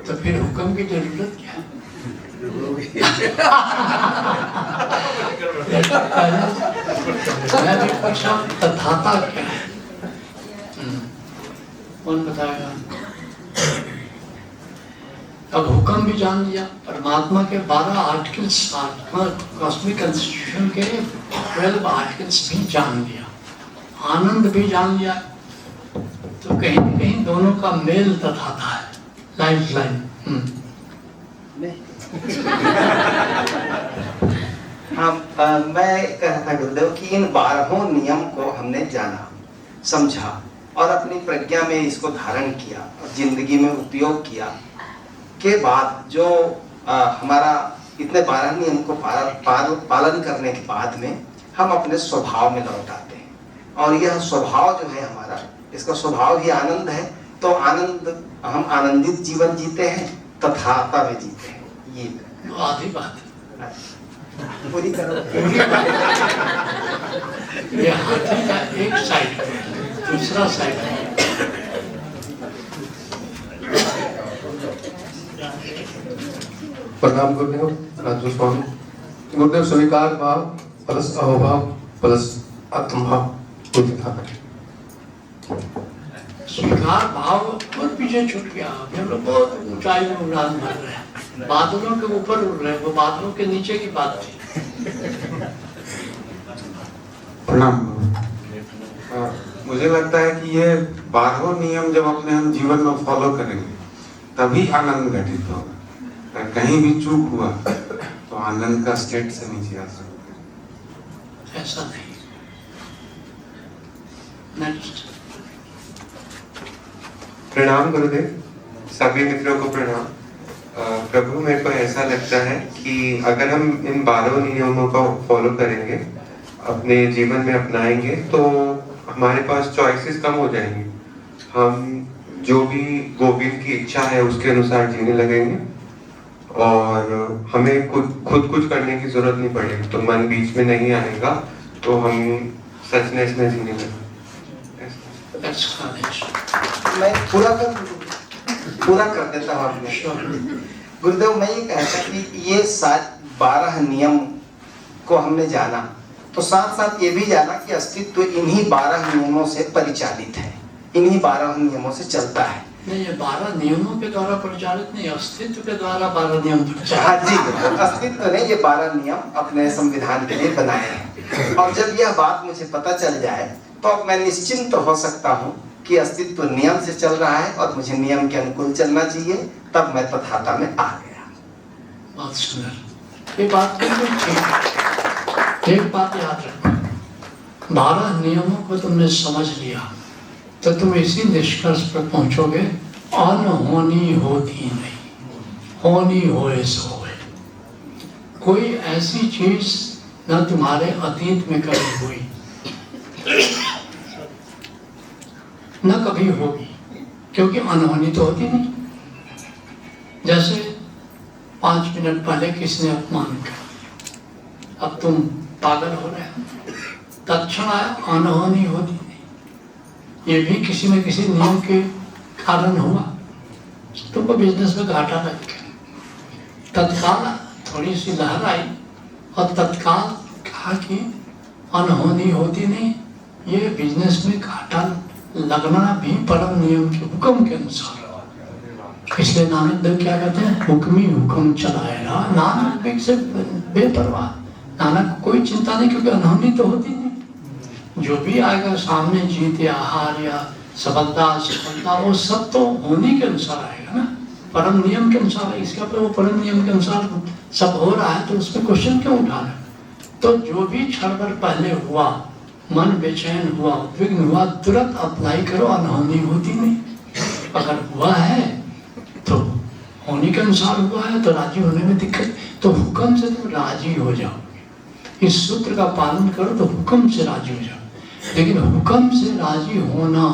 तो फिर हुक्म की जरूरत क्या है? मैं भी पूछा तथाता क्या है? कौन बताएगा? अब हुक्म भी जान लिया, परमात्मा के 12 आर्टिकल्स, कॉस्मिक कॉन्स्टिट्यूशन के 12 आर्टिकल्स भी जान लिया, आनंद भी जान लिया। तो कहीं न कहीं दोनों का मेल तथाता है, लाइफ लाइन। हाँ, मैं कह रहा था गुरुदेव कि इन 12 नियम को हमने जाना, समझा और अपनी प्रज्ञा में इसको धारण किया और जिंदगी में उपयोग किया के बाद जो हमारा इतने 12 नियम को पालन करने के बाद में हम अपने स्वभाव में लौट आते हैं। और यह स्वभाव जो है हमारा, इसका स्वभाव ही आनंद है। तो आनंद, हम आनंदित जीवन जीते हैं, तथाता में जीते हैं। ये आधी बात पूरी करो। ये हाथी का एक साइड, दूसरा साइड। प्रणाम गुरुदेव। राजू स्वामी। गुरुदेव स्वीकार भाव प्लस अहोभाव प्लस आत्मभाव को दिखा करें। स्वीकार भाव और पीछे छूट गया। हम लोग बहुत ऊंचाई में उड़ान भर रहे हैं, बादलों के ऊपर उड़ रहे हैं, वो बादलों के नीचे की बात थी। प्रणाम। मुझे लगता है कि ये 12 नियम जब अपने हम जीवन में फॉलो करेंगे तभी आनंद घटित होगा। अगर कहीं भी चूक हुआ तो आनंद का स्टेट से नीचे आ सकता। ऐसा नहीं। नेक्स्ट। प्रणाम गुरुदेव, सभी मित्रों को प्रणाम। प्रभु, मेरे को ऐसा लगता है कि अगर हम इन 12 नियमों को फॉलो करेंगे, अपने जीवन में अपनाएंगे, तो हमारे पास चॉइसेस कम हो जाएंगी। हम जो भी गोविंद की इच्छा है उसके अनुसार जीने लगेंगे और हमें खुद कुछ करने की जरूरत नहीं पड़ेगी। तो मन बीच में नहीं आएगा, तो हम सचनेस में जीने लगेंगे। मैं पूरा कर देता हूँ अपने। गुरुदेव, मैं ये कहता कि ये 12 नियम को हमने जाना, तो साथ साथ ये भी जाना कि अस्तित्व इन्हीं 12 नियमों से परिचालित है, इन्हीं 12 नियमों से चलता है। नहीं, ये 12 नियमों के द्वारा परिचालित नहीं, अस्तित्व के द्वारा 12 नियम परिचालित। हाँ जी, अस्तित्व ने ये 12 नियम अपने संविधान के लिए बनाए हैं। और जब यह बात मुझे पता चल जाए तो अब मैं निश्चिंत हो सकता हूँ कि अस्तित्व नियम से चल रहा है और मुझे नियम के अनुकूल चलना चाहिए। तब मैं तथाता में आ गया। बहुत सुंदर। ये बात बिल्कुल ठीक। एक बात याद रखो, 12 नियमों को तुमने समझ लिया तो तुम इसी निष्कर्ष पर पहुंचोगे, अनहोनी होती नहीं, होनी होए सो होए। कोई ऐसी चीज न तुम्हारे अतीत में कभी हुई न कभी होगी, क्योंकि अनहोनी तो होती नहीं। जैसे 5 मिनट पहले किसने अपमान किया, अब तुम पागल हो रहे हो, तत्क्षण अनहोनी होती नहीं। ये भी किसी न किसी नियम के कारण हुआ। तुमको बिजनेस में घाटा लग गया, तत्काल थोड़ी सी लहर आई और तत्काल कहा कि अनहोनी होती नहीं, ये बिजनेस में घाटा लगना भी परम नियम के हुक्म के अनुसार। इसलिए नानक देव क्या कहते हैं, हुक्मी हुक्म चलाएगा। नानक देव से बेपरवाह, नानक को कोई चिंता नहीं, क्योंकि अनहोनी तो होती नहीं। जो भी आएगा सामने, जीत या हार या सफलता असफलता, वो सब तो होने के अनुसार आएगा ना, परम नियम के अनुसार। इसका तो वो परम नियम के अनुसार सब हो रहा है, तो उसमें क्वेश्चन क्यों उठाना। तो जो भी क्षण भर पहले हुआ, मन बेचैन हुआ, उद्विग्न हुआ, तुरंत अप्लाई करो, अनहोनी होती नहीं। अगर हुआ है तो होने के अनुसार हुआ है, तो राजी होने में दिक्कत, तो हुक्म से तुम राजी हो जाओ। इस सूत्र का पालन करो तो हुक्म से राजी हो जाओ। लेकिन हुक्म से राजी होना,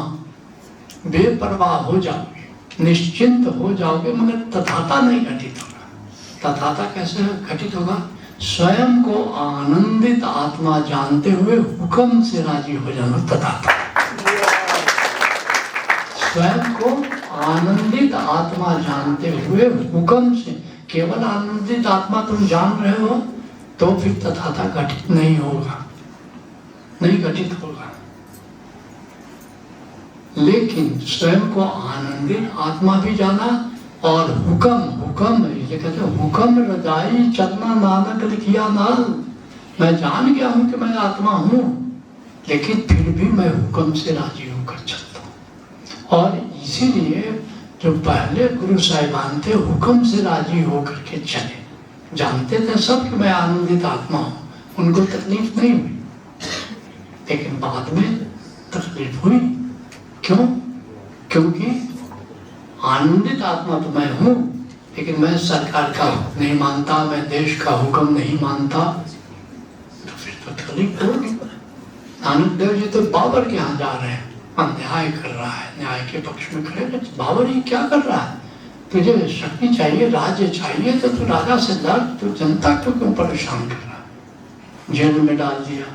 बेपरवाह हो जाओगे, निश्चिंत हो जाओगे, मगर तथाता नहीं घटित होगा। तथाता कैसे घटित होगा? स्वयं को आनंदित आत्मा जानते हुए हुक्म से राजी हो जाना तथाता। स्वयं को आनंदित आत्मा जानते हुए हुक्म से, केवल आनंदित आत्मा तुम जान रहे हो तो फिर तथाता घटित नहीं होगा, नहीं घटित होगा। लेकिन स्वयं को आनंदित आत्मा भी जाना और हुक्म, हुक्म ये कहते हैं, हुक्म रजाई चलना नानक लिखिया नाल। मैं जान गया हूं कि मैं आत्मा हूं, लेकिन फिर भी मैं हुक्म से राजी होकर चलता हूं। और इसीलिए जो पहले गुरु साहिबान थे, हुक्म से राजी होकर के चले, जानते थे सब कि मैं आनंदित आत्मा हूं, उनको तकलीफ नहीं हुई। लेकिन बाद में तकलीफ हुई। क्यों? क्योंकि आनंदित आत्मा तो मैं हूं, लेकिन मैं सरकार का हुक्म नहीं मानता, मैं देश का हुक्म नहीं मानता, तो फिर तो तकलीफ होगी। नानक देव जी तो बाबर के यहाँ जा रहे हैं, अन्याय कर रहा है, न्याय के पक्ष में खड़े। बाबर ये क्या कर रहा है? तुझे शक्ति चाहिए, राज्य चाहिए, तो तू राजा से लड़, तू जनता को क्यों परेशान कर रहा है? जेल में डाल दिया।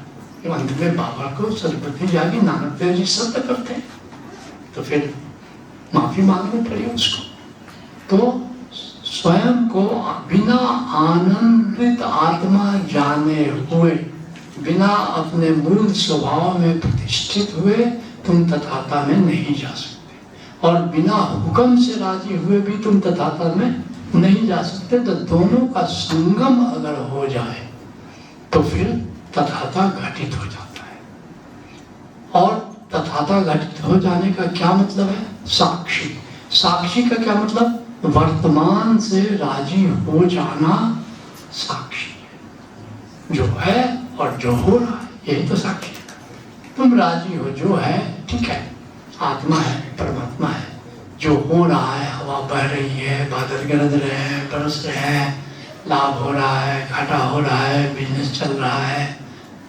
अंत में बाबा को सदबुद्धि जागी, नानक देव जी सत्य करते हैं, तो फिर माफी मांगनी पड़ी उसको। तो स्वयं को बिना आनंदित आत्मा जाने हुए, बिना अपने मूल स्वभाव में प्रतिष्ठित हुए तुम तथाता में नहीं जा सकते, और बिना हुक्म से राजी हुए भी तुम तथाता में नहीं जा सकते। तो दोनों का संगम अगर हो जाए तो फिर तथाता घटित हो जाता है। और तथाता घटित हो जाने का क्या मतलब है? साक्षी। साक्षी का क्या मतलब? वर्तमान से राजी हो जाना साक्षी है। जो है और जो हो रहा है, यही तो साक्षी है। तुम राजी हो, जो है ठीक है, आत्मा है, परमात्मा है। जो हो रहा है, हवा बह रही है, बादल गरज रहे हैं, बरस रहे हैं, लाभ हो रहा है, घाटा हो रहा है, बिजनेस चल रहा है,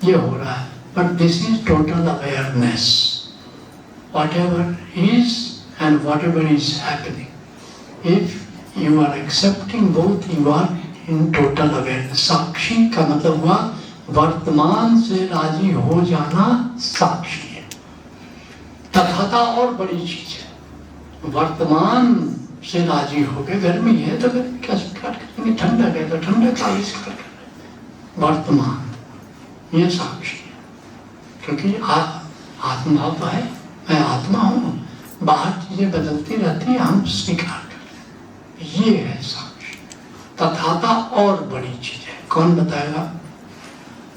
ये हो रहा है। But this is total awareness. Whatever is and whatever is happening, if you are accepting both, you are in total awareness. साक्षी का मतलब हुआ वर्तमान से राजी हो जाना साक्षी है। तथाता और बड़ी चीज है। वर्तमान से राजी हो गए, गर्मी है तो गर्मी का स्वीकार करेंगे, ठंडक है तो ठंडक का स्वीकार करेंगे। वर्तमान ये साक्षी है, क्योंकि आत्मभाव है, मैं आत्मा हूं, बाहर चीजें बदलती रहती है, हम स्वीकार करते हैं, ये है साक्षी। तथाता और बड़ी चीज है, कौन बताएगा?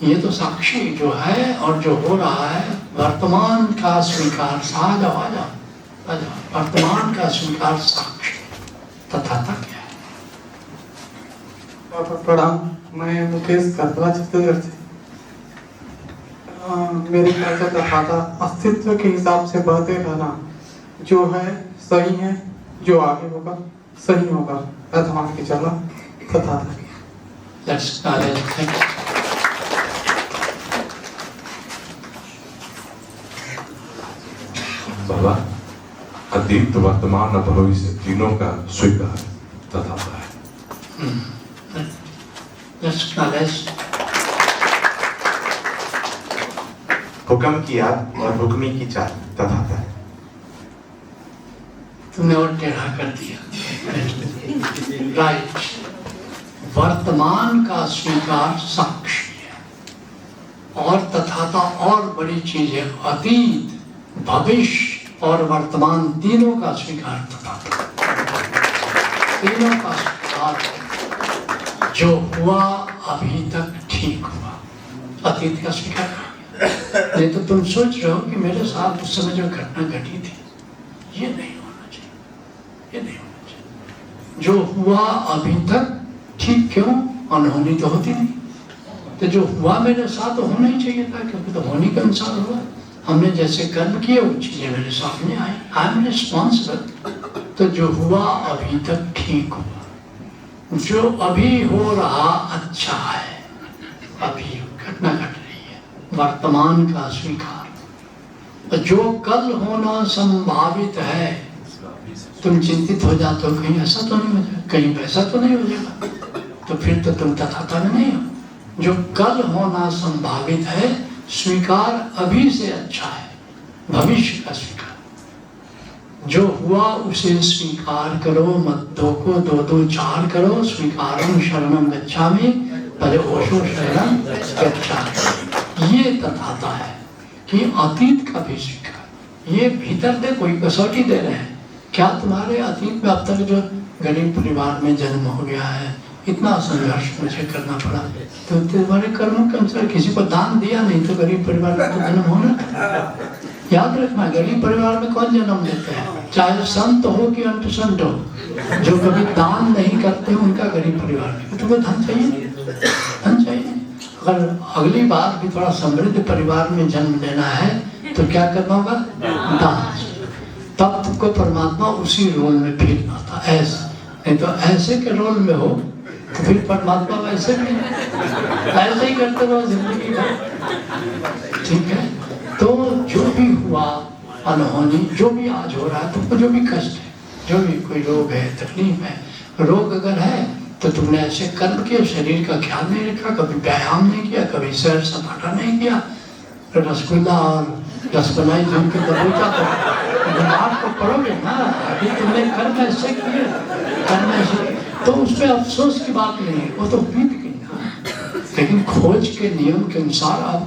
ये तो साक्षी जो है और जो हो रहा है, वर्तमान का स्वीकार। आ जाओ आ जाओ आ जाओ, वर्तमान का स्वीकार साक्षी। तथाता क्या है? प्रणाम, मैं मुकेश करपला छत्तीसगढ़ से। मेरे ख्याल से तथाता अस्तित्व के हिसाब से बहते रहना, जो है सही है, जो आगे होगा सही होगा, ऐसा मान के चला तथाता। बाबा, अतीत वर्तमान और भविष्य तीनों का स्वीकार तथाता है। हुक्म की याद और हुक्मी की चाल तथाता है। तुमने और टेढ़ा कर दिया। राइट, वर्तमान का स्वीकार साक्षी है, और तथा और बड़ी चीज है अतीत, भविष्य और वर्तमान तीनों का स्वीकार तथा तीनों का स्वीकार। जो हुआ अभी तक ठीक हुआ, अतीत का स्वीकार। नहीं तो तुम सोच रहे हो कि मेरे साथ उस समय जो घटना घटी थी ये नहीं होना चाहिए, ये नहीं होना चाहिए। जो हुआ अभी तक ठीक क्यों, अनहोनी तो होती नहीं, तो जो हुआ मेरे साथ तो होना ही चाहिए था, क्योंकि तो होने के अनुसार हुआ। हमने जैसे कर्म किए वो चीजें मेरे सामने आई, आई एम रिस्पॉन्सिबल। तो जो हुआ अभी तक ठीक हुआ, जो अभी हो रहा अच्छा है, अभी घटना घट रही है, वर्तमान का स्वीकार। जो कल होना संभावित है, तुम चिंतित हो जाते हो कहीं ऐसा तो नहीं हो जाएगा, कहीं वैसा तो नहीं हो जाएगा, तो फिर तो तुम तथाता में नहीं हो। जो कल होना संभावित है, स्वीकार अभी से अच्छा है, भविष्य का स्वीकार। जो हुआ उसे स्वीकार करो, मत दो को दो दो चार करो। स्वीकारं शरणं गच्छामि, पहले ओशो शरणं गच्छामि। ये तथाता है कि अतीत का भी स्वीकार। ये भीतर दे कोई कसौटी दे रहे हैं, क्या तुम्हारे अतीत में अब तक जो गरीब परिवार में जन्म हो गया है, इतना संघर्ष मुझे करना पड़ा, तो तुम्हारे कर्मों के अनुसार किसी को दान दिया नहीं तो गरीब परिवार में तो जन्म होना था। याद रखना, गरीब परिवार में कौन जन्म लेते हैं, चाहे संत हो कि अंत संत हो, जो कभी दान नहीं करते उनका गरीब परिवार में। तुम्हें धन चाहिए, धन चाहिए। अगर अगली बार भी थोड़ा समृद्ध परिवार में जन्म लेना है तो क्या करना होगा, दान। तब तुमको परमात्मा उसी रोल में फिर आता, ऐसा नहीं तो ऐसे के रोल में हो तो फिर परमात्मा वैसे भी ऐसे ही करते रहो जिंदगी भर। ठीक है, तो जो भी हुआ अनहोनी, जो भी आज हो रहा है तुमको, जो भी कष्ट है, जो भी कोई रोग है, तकलीफ है, रोग अगर है तो तुमने ऐसे कर्म किए, शरीर का ख्याल नहीं रखा, कभी व्यायाम नहीं किया, कभी सैर सपाटा नहीं किया, रसगुल्ला और रसमलाई जम के दबोचा तो बीमार तो पड़ोगे ना। अभी तुमने कर्म ऐसे किए, कर्म ऐसे, तो उसमें अफसोस की बात नहीं है, वो तो बीत गई ना। लेकिन खोज के नियम के अनुसार आप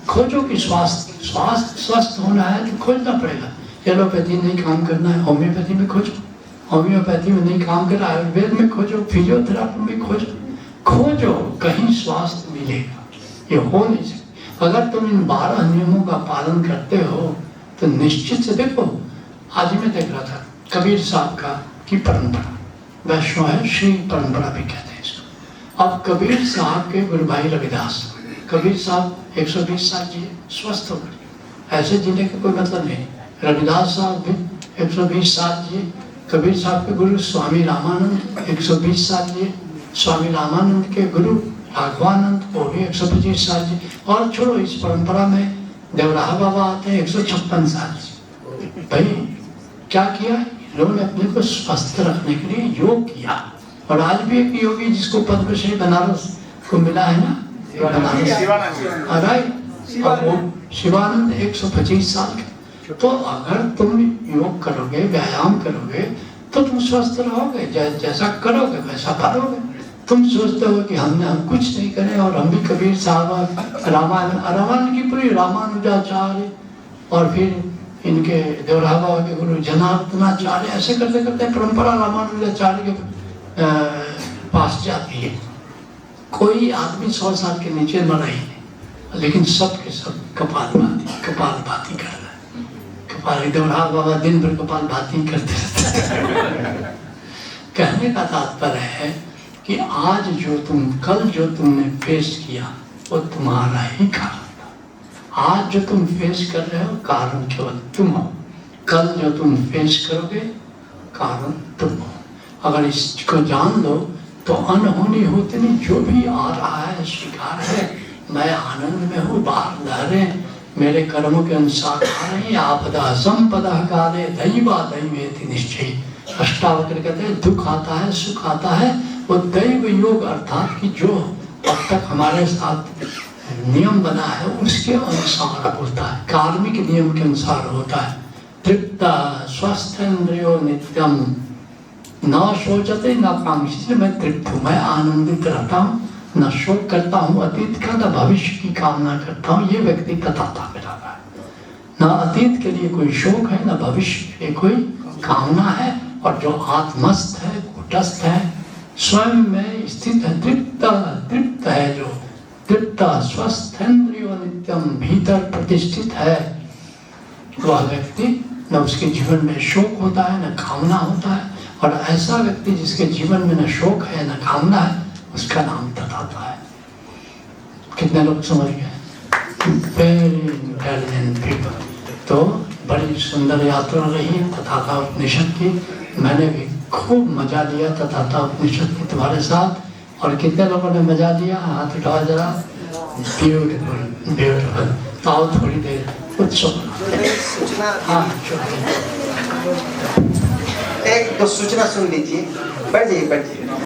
खोजो कि स्वास्थ्य स्वस्थ होना है तो खोजना पड़ेगा। एलोपैथी नहीं काम करना है, होम्योपैथी में खोजो, होम्योपैथी में नहीं काम कर रहा है, आयुर्वेद में खोजो, फिजियोथेरापी में खोजो, कहीं स्वास्थ्य मिलेगा। ये हो नहीं सकता। अगर तुम इन 12 नियमों का पालन करते हो तो निश्चित से, देखो आज ही मैं देख रहा था कबीर साहब का की परंपरा, वैष्णव है, श्री परंपरा भी कहते हैं इसको। अब कबीर साहब के गुरु भाई रविदास, कबीर साहब 120 साल जिए स्वस्थ होकर, ऐसे जीने का कोई मतलब नहीं। रविदास साहब भी 120 साल जिए। कबीर साहब के गुरु स्वामी रामानंद 120 साल जिए। स्वामी रामानंद के गुरु राघवानंद वो भी 125 साल जिए। और छोड़ो, इस परंपरा में देवराहा बाबा आते हैं 156 साल जिए। भाई क्या किया इन्होंने, अपने को स्वस्थ रखने के लिए योग किया। और आज भी एक योगी जिसको पद्मश्री बनारस को मिला है ना, शिवानंद 125 साल के। तो अगर तुम योग करोगे, व्यायाम करोगे तो तुम स्वस्थ रहोगे, जैसा करोगे वैसा पालोगे। तुम सोचते हो कि हम कुछ नहीं करें, और हम भी कबीर साहब, रामायण की पूरी रामानुजाचार्य और फिर इनके देवराहा बाबा के गुरु जनार्दनाचार्य, ऐसे करते करते परंपरा रामानुजाचार्य के पास जाती है। कोई आदमी 100 साल के नीचे मरा ही नहीं, लेकिन सब के सब कपालभाति कर रहे हैं। कपाल देवराहा बाबा दिन भर कपालभाति करते रहते। कहने का तात्पर्य है कि आज जो कल जो तुमने फेस किया वो तुम्हारा ही कारण था। आज जो तुम फेस कर रहे हो कारण केवल तुम हो, कल जो तुम फेस करोगे कारण तुम हो। अगर इसको जान लो तो अनहोनी होती नहीं, जो भी आ रहा है स्वीकार है। मैं आनंद में हूँ, बाहर लहरें मेरे कर्मों के अनुसार आ रही। आपदा संपदा काले दैवा दैवेति निश्चय। अष्टावक्र कहते हैं दुख आता है, सुख आता है, वो दैव योग अर्थात कि जो अब तक हमारे साथ नियम बना है उसके अनुसार होता है, कार्मिक नियम के अनुसार होता है। तृप्त स्वस्थेन्द्रियो नित्यम न सोचते न कांक्षते। मैं तृप्त हूँ, मैं आनंदित रहता हूँ, न शोक करता हूँ अतीत का, न भविष्य की कामना करता हूँ। ये व्यक्ति तथाता विरागा है। न अतीत के लिए कोई शोक है, न भविष्य के लिए कोई कामना है। और जो आत्मस्थ है, कूटस्थ है, स्वयं में स्थित है, तृप्त है, जो तृप्त स्वस्थेन्द्रियो नित्यम, भीतर प्रतिष्ठित है, वह व्यक्ति न उसके जीवन में शोक होता है न कामना होता है। और ऐसा व्यक्ति जिसके जीवन में न शोक है न कामना है, उसका नाम तथाता है। कितने लोग समझ गए? Very intelligent people. तो बड़ी सुंदर यात्रा रही तथाता उपनिषद की। मैंने भी खूब मजा लिया तथाता उपनिषद की तुम्हारे साथ। और कितने लोगों ने मजा लिया? हाथ उठाओ जरा। Beautiful beautiful. तो आओ थोड़ी देर कुछ सूचना, हाँ एक दो सूचना सुन लीजिए। बैठ जाइए बैठ जाइए।